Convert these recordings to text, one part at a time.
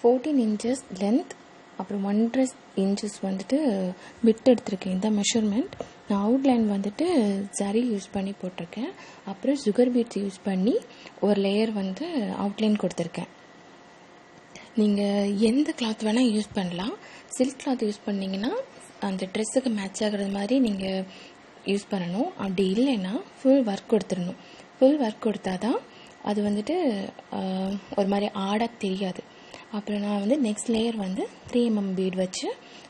14 inches length அப்புறம் 1.5 inches வந்துட்டு விட்டு எடுத்திருக்கேன். இந்த மெஷர்மெண்ட். நான் அவுட்லைன் வந்துட்டு ஜரி யூஸ் பண்ணி போட்டிருக்கேன். அப்புறம் சுகர் பீட்ஸ் யூஸ் பண்ணி ஒரு லேயர் வந்து அவுட்லைன் கொடுத்துருக்கேன். நீங்கள் எந்த கிளாத் வேணால் யூஸ் பண்ணலாம். சில்க் கிளாத் யூஸ் பண்ணிங்கன்னா அந்த ட்ரெஸ்ஸுக்கு மேட்ச் ஆகிறது மாதிரி நீங்கள் யூஸ் பண்ணணும். அப்படி இல்லைன்னா ஃபுல் ஒர்க் கொடுத்துடணும். ஃபுல் ஒர்க் கொடுத்தா தான் அது வந்துட்டு ஒரு மாதிரி ஆடாக தெரியாது. அப்புறம் நான் வந்து நெக்ஸ்ட் லேயர் வந்து 3mm பீட் வச்சு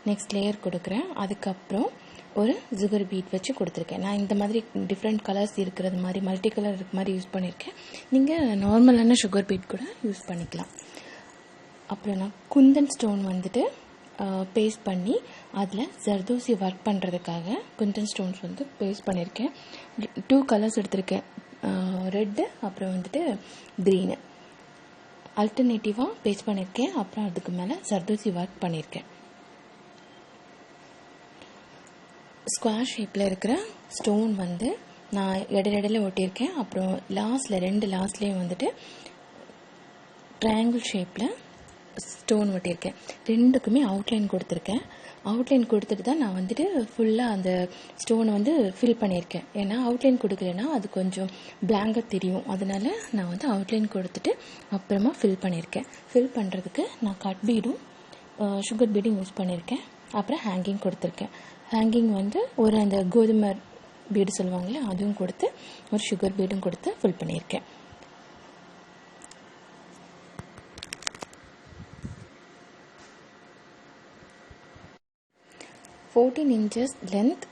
நெக்ஸ்ட் லேயர் கொடுக்குறேன். அதுக்கப்புறம் ஒரு சுகர் பீட் வச்சு கொடுத்துருக்கேன். நான் இந்த மாதிரி டிஃப்ரெண்ட் கலர்ஸ் இருக்கிறது மாதிரி மல்டி கலர் இருக்க மாதிரி யூஸ் பண்ணியிருக்கேன். நீங்கள் நார்மலான சுகர் பீட் கூட யூஸ் பண்ணிக்கலாம். அப்புறம் நான் குந்தன் ஸ்டோன் வந்துட்டு பேஸ்ட் பண்ணி அதில் ஜர்தோசி ஒர்க் பண்ணுறதுக்காக குந்தன் ஸ்டோன்ஸ் வந்து பேஸ்ட் பண்ணியிருக்கேன். 2 கலர்ஸ் எடுத்திருக்கேன், ரெட்டு அப்புறம் வந்துட்டு க்ரீனு. அல்டர்னேட்டிவாக பேஸ்ட் பண்ணியிருக்கேன். அப்புறம் அதுக்கு மேலே ஜர்தோசி ஒர்க் பண்ணியிருக்கேன். ஸ்கொயர் ஷேப்பில் இருக்கிற ஸ்டோன் வந்து நான் இடையில ஒட்டியிருக்கேன். அப்புறம் லாஸ்ட்டில் லாஸ்ட்லேயும் வந்துட்டு ட்ரையாங்கிள் ஷேப்பில் ஸ்டோன் ஒட்டியிருக்கேன். ரெண்டுக்குமே அவுட்லைன் கொடுத்துருக்கேன். அவுட்லைன் கொடுத்துட்டு தான் நான் வந்துட்டு ஃபுல்லாக அந்த ஸ்டோனை வந்து ஃபில் பண்ணியிருக்கேன். ஏன்னா அவுட்லைன் கொடுக்கலன்னா அது கொஞ்சம் பிளாங்காக தெரியும். அதனால் நான் வந்து அவுட்லைன் கொடுத்துட்டு அப்புறமா ஃபில் பண்ணியிருக்கேன். ஃபில் பண்ணுறதுக்கு நான் கட் பீடும் சுகர் பீடும் யூஸ் பண்ணியிருக்கேன். அப்புறம் ஹேங்கிங் கொடுத்துருக்கேன். ஹேங்கிங் வந்து ஒரு அந்த கோதுமை பீடு சொல்லுவாங்களே அதுவும் கொடுத்து ஒரு சுகர் பீடும் கொடுத்து ஃபில் பண்ணியிருக்கேன். "14 inches length